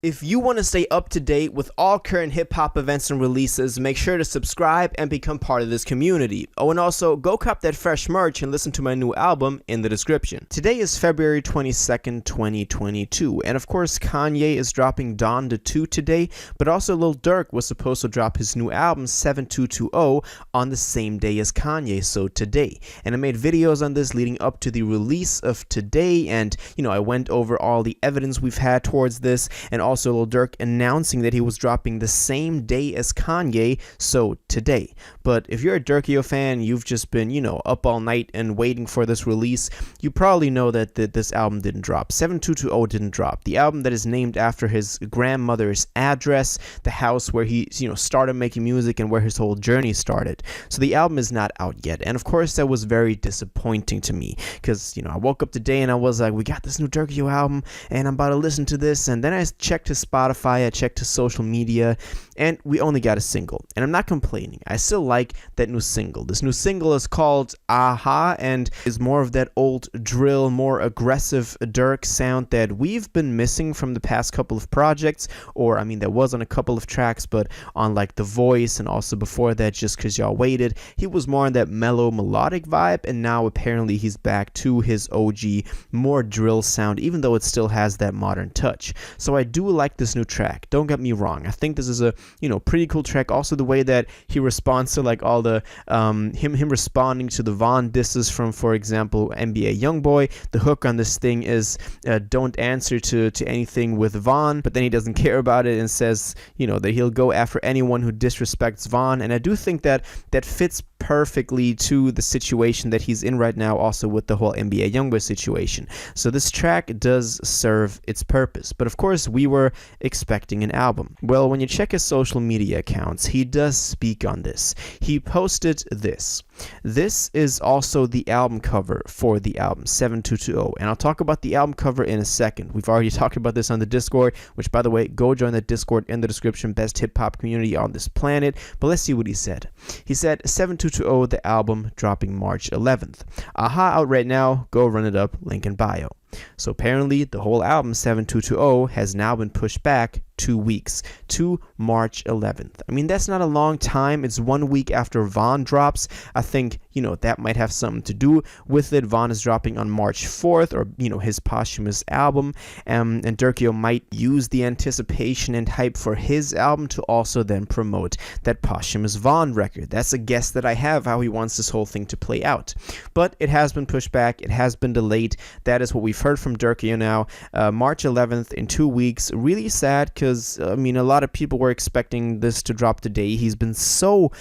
If you want to stay up to date with all current hip-hop events and releases, make sure to subscribe and become part of this community. Oh, and also, go cop that fresh merch and listen to my new album in the description. Today is February 22nd, 2022, and of course, Kanye is dropping Donda 2 today, but also Lil Durk was supposed to drop his new album, 7220, on the same day as Kanye, so today. And I made videos on this leading up to the release of today, and, I went over all the evidence we've had towards this, and also Lil Durk announcing that he was dropping the same day as Kanye, so today. But if you're a Durkio fan, you've just been, up all night and waiting for this release, you probably know that this album didn't drop. 7220 didn't drop. The album that is named after his grandmother's address, the house where he, started making music and where his whole journey started. So the album is not out yet. And of course, that was very disappointing to me because, I woke up today and I was like, we got this new Durkio album and I'm about to listen to this. And then I checked his Spotify, I checked his social media, and we only got a single. And I'm not complaining. I still like that new single. This new single is called AHHH and is more of that old drill, more aggressive Durk sound that we've been missing from the past couple of projects, or there was on a couple of tracks, but on like The Voice and also before that, Just Cause Y'all Waited, he was more on that mellow melodic vibe, and now apparently he's back to his OG, more drill sound, even though it still has that modern touch. So I do like this new track, don't get me wrong. I think this is a pretty cool track. Also the way that he responds to like all the him responding to the Von disses from, for example, NBA Youngboy. The hook on this thing is don't answer to anything with Von, but then he doesn't care about it and says that he'll go after anyone who disrespects Von. And I do think that fits perfectly to the situation that he's in right now, also with the whole NBA Youngboy situation. So this track does serve its purpose, but of course we were expecting an album. Well, when you check his social media accounts, he does speak on this. He posted this. This is also the album cover for the album 7220, and I'll talk about the album cover in a second. We've already talked about this on the Discord, which, by the way, go join the Discord in the description. Best hip-hop community on this planet. But let's see what he said. He said 7220, the album dropping March 11th. AHHH out right now, go run it up, link in bio. So apparently the whole album 7220 has now been pushed back 2 weeks to March 11th. That's not a long time. It's 1 week after Von drops. I think, that might have something to do with it. Von is dropping on March 4th, or, his posthumous album. And Durkio might use the anticipation and hype for his album to also then promote that posthumous Von record. That's a guess that I have, how he wants this whole thing to play out. But it has been pushed back. It has been delayed. That is what we've heard from Durkio now. March 11th in 2 weeks. Really sad because, a lot of people were expecting this to drop today. He's been so,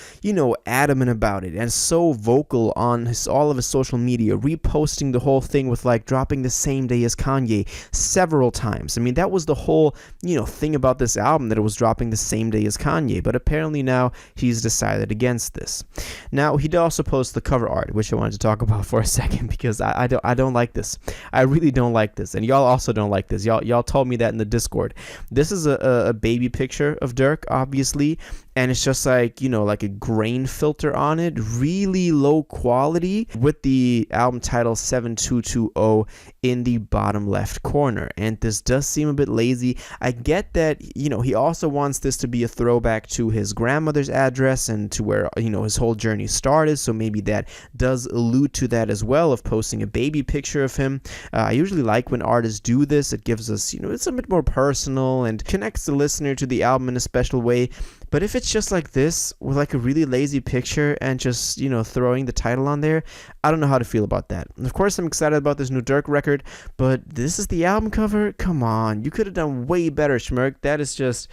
adamant about it and so vocal on all of his social media, reposting the whole thing with like dropping the same day as Kanye several times. That was the whole, thing about this album, that it was dropping the same day as Kanye, but apparently now he's decided against this. Now, he did also post the cover art, which I wanted to talk about for a second because I don't like this. I really don't like this, and y'all also don't like this. Y'all told me that in the Discord. This is a baby picture of Durk, obviously, and it's just like, like a grain filter on it, really low quality, with the album title 7220 in the bottom left corner. And this does seem a bit lazy. I get that, he also wants this to be a throwback to his grandmother's address and to where, his whole journey started. So maybe that does allude to that as well, of posting a baby picture of him. I usually like when artists do this. It gives us, it's a bit more personal and connects the listener to the album in a special way. But if it's just like this, with like a really lazy picture and just, throwing the title on there, I don't know how to feel about that. And of course, I'm excited about this new Durk record, but this is the album cover? Come on, you could have done way better, Schmirk. That is just,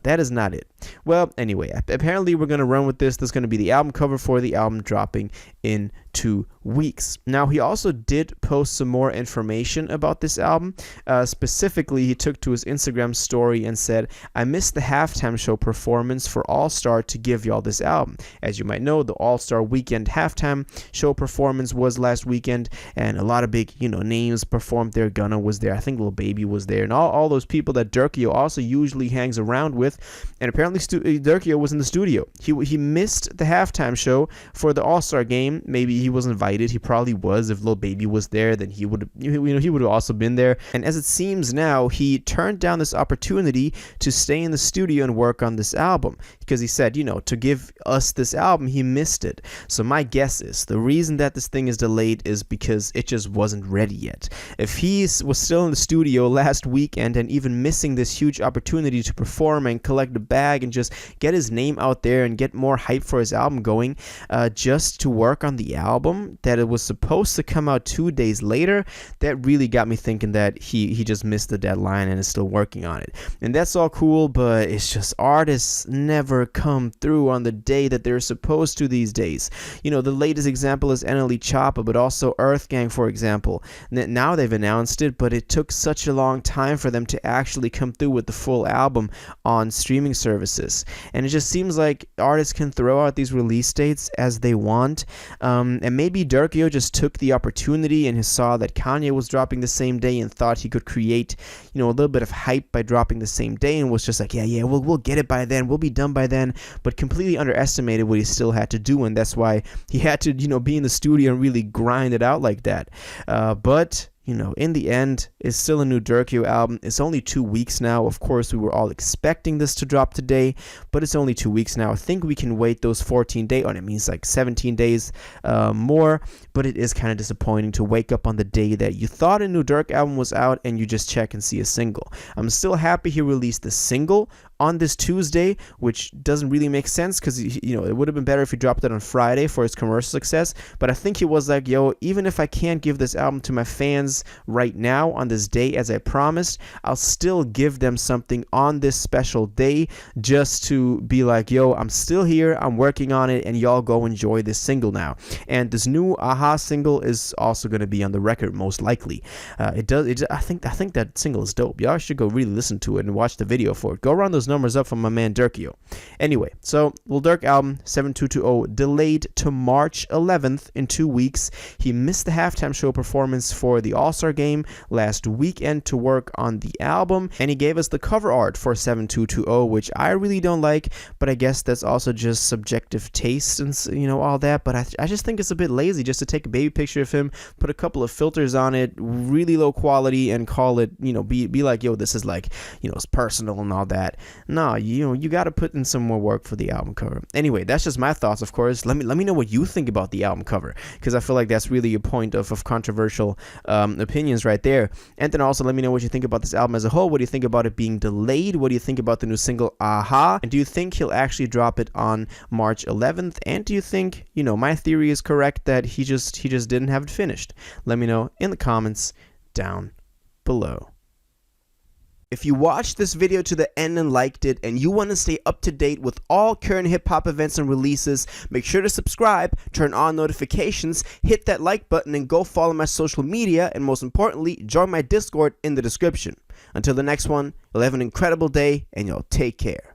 that is not it. Well, anyway, apparently we're going to run with this. This is going to be the album cover for the album dropping in 2 weeks. Now, he also did post some more information about this album. Specifically, he took to his Instagram story and said, I missed the halftime show performance for All-Star to give y'all this album. As you might know, the All-Star Weekend halftime show performance was last weekend, and a lot of big, names performed there. Gunna was there. I think Lil Baby was there, and all those people that Durkio also usually hangs around with. And apparently apparently Durk was in the studio. He missed the halftime show for the All-Star game. Maybe he was invited. He probably was. If Lil Baby was there, then he would have also been there. And as it seems now, he turned down this opportunity to stay in the studio and work on this album because he said, to give us this album, he missed it. So my guess is the reason that this thing is delayed is because it just wasn't ready yet. If he was still in the studio last weekend and even missing this huge opportunity to perform and collect a bag and just get his name out there and get more hype for his album going, just to work on the album that it was supposed to come out 2 days later, that really got me thinking that he just missed the deadline and is still working on it. And that's all cool, but it's just artists never come through on the day that they're supposed to these days. The latest example is NLE Choppa, but also Earth Gang, for example. Now they've announced it, but it took such a long time for them to actually come through with the full album on streaming services. And it just seems like artists can throw out these release dates as they want. And maybe Durk just took the opportunity and he saw that Kanye was dropping the same day and thought he could create, a little bit of hype by dropping the same day, and was just like, yeah, we'll get it by then, we'll be done by then, but completely underestimated what he still had to do, and that's why he had to, be in the studio and really grind it out like that. But in the end, it's still a new Durk album. It's only 2 weeks now. Of course, we were all expecting this to drop today, but it's only 2 weeks now. I think we can wait those 14 days, it means like 17 days more, but it is kind of disappointing to wake up on the day that you thought a new Durk album was out and you just check and see a single. I'm still happy he released the single on this Tuesday, which doesn't really make sense because, it would have been better if he dropped it on Friday for its commercial success, but I think he was like, even if I can't give this album to my fans right now on this day as I promised, I'll still give them something on this special day just to be like, I'm still here, I'm working on it, and y'all go enjoy this single now. And this new AHHH single is also going to be on the record most likely. I think that single is dope. Y'all should go really listen to it and watch the video for it. Go run those numbers up from my man Durk. Anyway, so Lil Durk album 7220 delayed to March 11th in 2 weeks. He missed the halftime show performance for the All-Star game last weekend to work on the album, and he gave us the cover art for 7220, which I really don't like, but I guess that's also just subjective taste and all that. But I just think it's a bit lazy just to take a baby picture of him, put a couple of filters on it, really low quality, and call it, be like, this is like, it's personal and all that. No, you got to put in some more work for the album cover. Anyway, that's just my thoughts, of course. Let me know what you think about the album cover, because I feel like that's really a point of controversial opinions right there. And then also let me know what you think about this album as a whole. What do you think about it being delayed? What do you think about the new single AHHH? And do you think he'll actually drop it on March 11th? And do you think, my theory is correct that he just didn't have it finished? Let me know in the comments down below. If you watched this video to the end and liked it, and you want to stay up to date with all current hip-hop events and releases, make sure to subscribe, turn on notifications, hit that like button, and go follow my social media, and most importantly, join my Discord in the description. Until the next one, you'll have an incredible day, and you'll take care.